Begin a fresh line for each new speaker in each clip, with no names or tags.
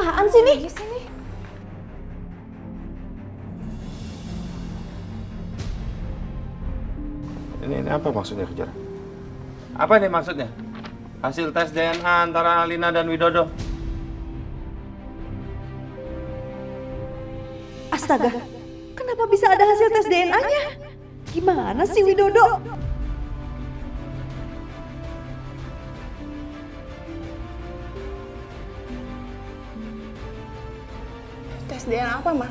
Apaan sih nih?
Ini apa maksudnya kejar? Apa ini maksudnya? Hasil tes DNA antara Alina dan Widodo.
Astaga, kenapa bisa ada hasil tes DNA-nya? Gimana sih Widodo?
Tes DNA apa, Ma?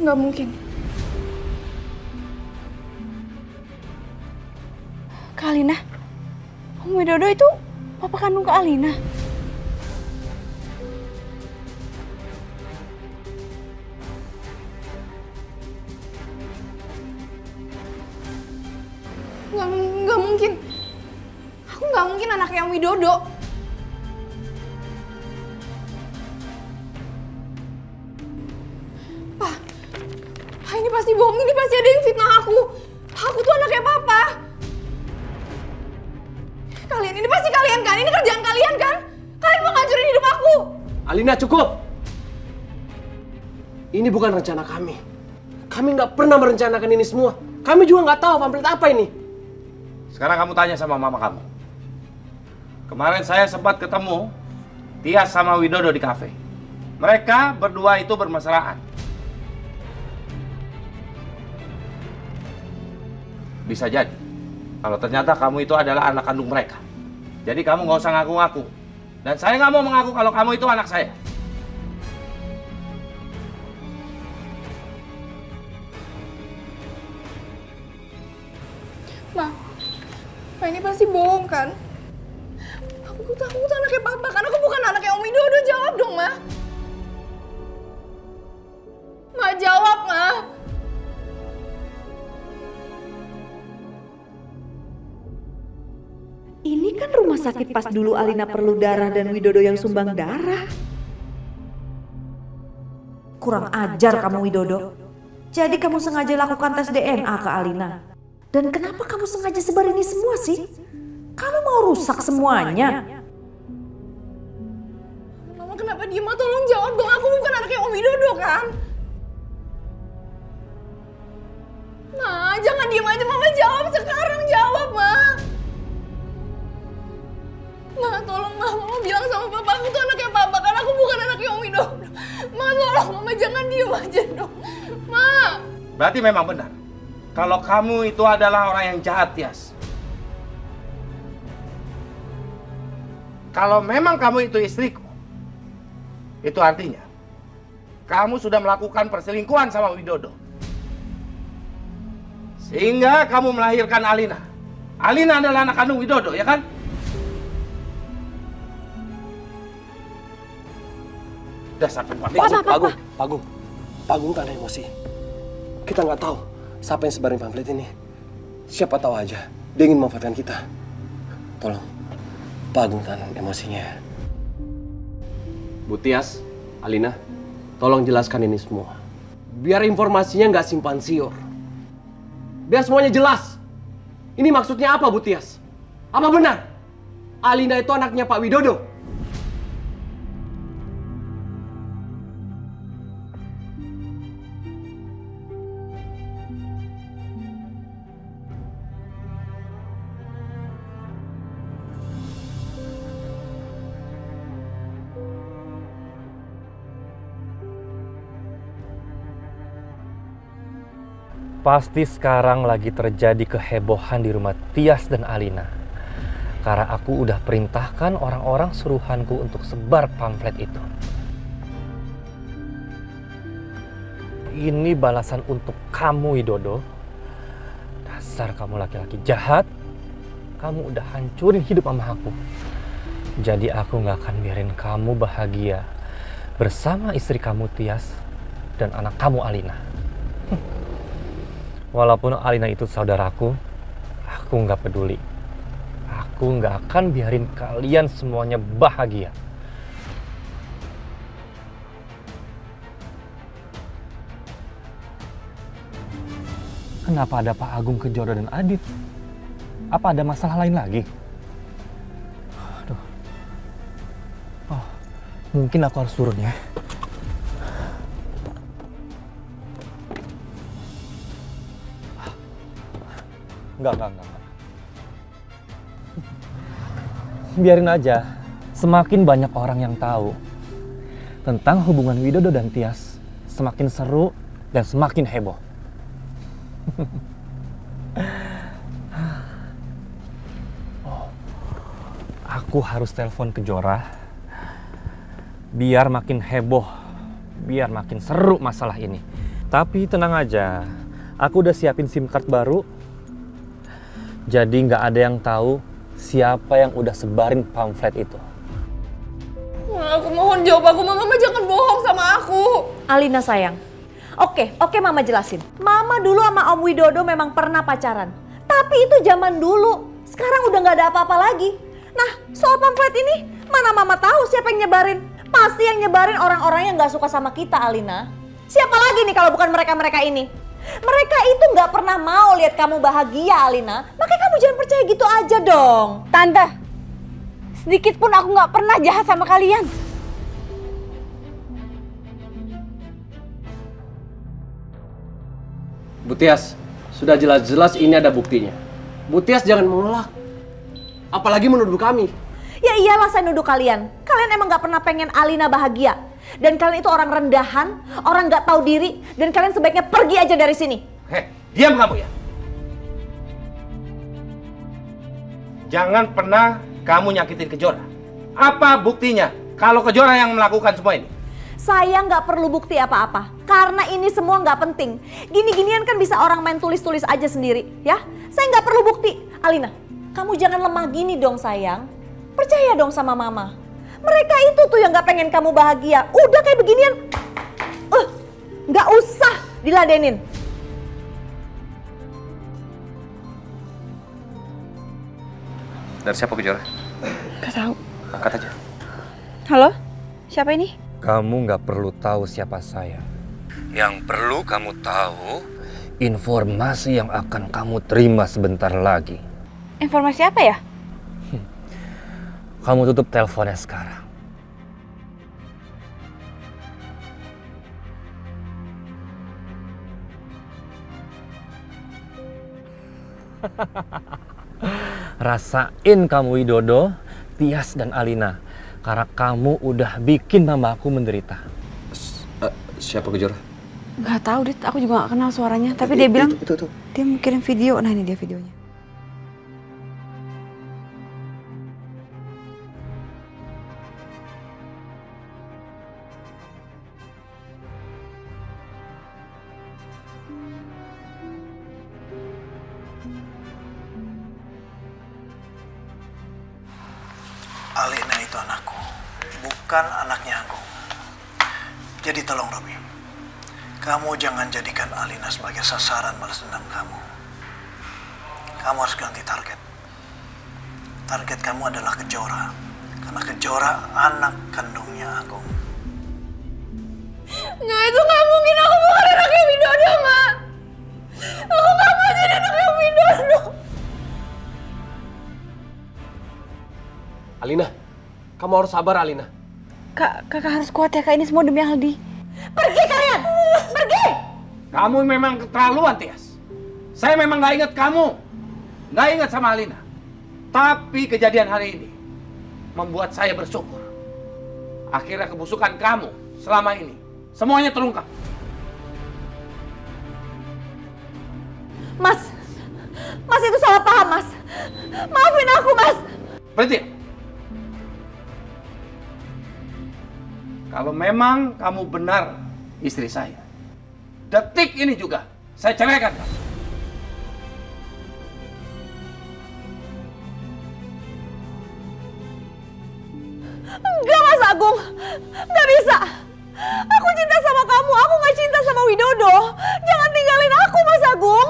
Nggak mungkin. Kak Alina? Om Widodo itu papa kandung Kak Alina? Nggak mungkin. Aku nggak mungkin anaknya Om Widodo. Ini pasti bohong, ini pasti ada yang fitnah aku. Aku tuh anaknya papa. Kalian, ini pasti kalian kan? Ini kerjaan kalian kan? Kalian mau ngancurin hidup aku.
Alina, cukup! Ini bukan rencana kami. Kami nggak pernah merencanakan ini semua. Kami juga nggak tahu pamflet apa ini.
Sekarang kamu tanya sama mama kamu. Kemarin saya sempat ketemu Tias sama Widodo di kafe. Mereka berdua itu bermesraan. Bisa jadi, kalau ternyata kamu itu adalah anak kandung mereka. Jadi kamu nggak usah ngaku-ngaku. Dan saya nggak mau mengaku kalau kamu itu anak saya.
Ma, ini pasti bohong kan? Aku tuh anaknya papa kan? Aku bukan anaknya Om Widodo. Jawab dong, Ma. Ma, jawab, Ma.
Ini kan rumah sakit pas dulu Alina perlu darah dan Widodo yang sumbang darah. Kurang ajar kamu Widodo. Jadi kamu sengaja lakukan tes DNA ke Alina. Dan kenapa kamu sengaja sebar ini semua sih? Kamu mau rusak semuanya.
Mama kenapa diem? Tolong jawab dong. Aku bukan anaknya Om Widodo kan? Ma, jangan diem aja. Mama jawab sekarang. Jawab, Ma. Ma, tolong Mama bilang sama papa aku tuh anaknya papa kan aku bukan anaknya Om Widodo. Ma, tolong Mama jangan diem aja dong. Ma.
Berarti memang benar. Kalau kamu itu adalah orang yang jahat, Tias. Kalau memang kamu itu istriku, itu artinya kamu sudah melakukan perselingkuhan sama Widodo. Sehingga kamu melahirkan Alina. Alina adalah anak kandung Widodo, ya kan? Dasar perempuan.
Pagung tak ada emosi. Kita nggak tahu siapa yang sebarin pamflet ini. Siapa tahu aja dia ingin memanfaatkan kita. Tolong, Pagung tahan emosinya. Bu Tias, Alina, tolong jelaskan ini semua. Biar informasinya nggak simpan siur. Biar semuanya jelas. Ini maksudnya apa, Bu Tias? Apa benar Alina itu anaknya Pak Widodo?
Pasti sekarang lagi terjadi kehebohan di rumah Tias dan Alina. Karena aku udah perintahkan orang-orang suruhanku untuk sebar pamflet itu. Ini balasan untuk kamu, Widodo. Dasar kamu laki-laki jahat. Kamu udah hancurin hidup mama aku. Jadi aku gak akan biarin kamu bahagia bersama istri kamu Tias dan anak kamu Alina. Walaupun Alina itu saudaraku, aku nggak peduli. Aku nggak akan biarin kalian semuanya bahagia. Kenapa ada Pak Agung Kejodo dan Adit? Apa ada masalah lain lagi? Aduh. Oh, mungkin aku harus turun ya. Enggak. Biarin aja. Semakin banyak orang yang tahu tentang hubungan Widodo dan Tias, semakin seru dan semakin heboh. Oh, aku harus telepon Kejora biar makin heboh, biar makin seru masalah ini. Tapi tenang aja, aku udah siapin SIM card baru. Jadi nggak ada yang tahu siapa yang udah sebarin pamflet itu.
Aku mohon jawab aku, Mama jangan bohong sama aku.
Alina sayang, oke Mama jelasin. Mama dulu sama Om Widodo memang pernah pacaran. Tapi itu zaman dulu, sekarang udah nggak ada apa-apa lagi. Nah, soal pamflet ini, mana Mama tahu siapa yang nyebarin? Pasti yang nyebarin orang-orang yang nggak suka sama kita, Alina. Siapa lagi nih kalau bukan mereka-mereka ini? Mereka itu nggak pernah mau lihat kamu bahagia, Alina. Makanya kamu jangan percaya gitu aja dong.
Tante, sedikit pun aku nggak pernah jahat sama kalian.
Bu Tias, sudah jelas-jelas ini ada buktinya. Bu Tias jangan menolak. Apalagi menuduh kami.
Ya iyalah saya nuduh kalian. Kalian emang gak pernah pengen Alina bahagia. Dan kalian itu orang rendahan, orang gak tahu diri. Dan kalian sebaiknya pergi aja dari sini.
Heh, diam kamu ya. Jangan pernah kamu nyakitin Kejora. Apa buktinya kalau Kejora yang melakukan semua ini?
Saya gak perlu bukti apa-apa. Karena ini semua gak penting. Gini-ginian kan bisa orang main tulis-tulis aja sendiri. Ya, saya gak perlu bukti. Alina, kamu jangan lemah gini dong sayang. Percaya dong sama Mama. Mereka itu tuh yang gak pengen kamu bahagia. Udah kayak beginian, gak usah diladenin.
Dari siapa Kejora?
Gak tahu.
Angkat aja.
Halo? Siapa ini?
Kamu nggak perlu tahu siapa saya. Yang perlu kamu tahu informasi yang akan kamu terima sebentar lagi.
Informasi apa ya?
Kamu tutup teleponnya sekarang. Rasain kamu Widodo, Tias dan Alina. Karena kamu udah bikin mamaku menderita.
Siapa Kejora?
Gak tahu, Dit. Aku juga gak kenal suaranya. Tapi dia bilang
itu.
dia mau kirim video. Nah, ini dia videonya.
Alina itu anakku, bukan anaknya aku. Jadi tolong Robi, kamu jangan jadikan Alina sebagai sasaran balas dendam kamu. Kamu harus ganti target. Target kamu adalah Kejora, karena Kejora anak kandungnya Agung.
Nggak, itu nggak mungkin. Aku bukan anaknya Widodo, Ma. Aku nggak mau jadi anaknya Widodo.
Alina, kamu harus sabar Alina.
Kakak harus kuat ya, Kak. Ini semua demi Aldi.
Pergi kalian! Pergi!
Kamu memang keterlaluan, Tias. Saya memang nggak ingat kamu. Nggak ingat sama Alina. Tapi kejadian hari ini membuat saya bersyukur. Akhirnya kebusukan kamu selama ini semuanya terungkap.
Mas itu salah paham, Mas. Maafin aku, Mas.
Berhenti. Kalau memang kamu benar istri saya, detik ini juga saya ceraikan kamu.
Enggak, Mas Agung. Enggak bisa. Aku cinta sama kamu. Aku gak cinta sama Widodo. Jangan tinggalin aku, Mas Agung.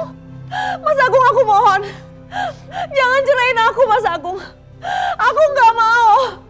Mas Agung, aku mohon. Jangan cerain aku, Mas Agung. Aku gak mau.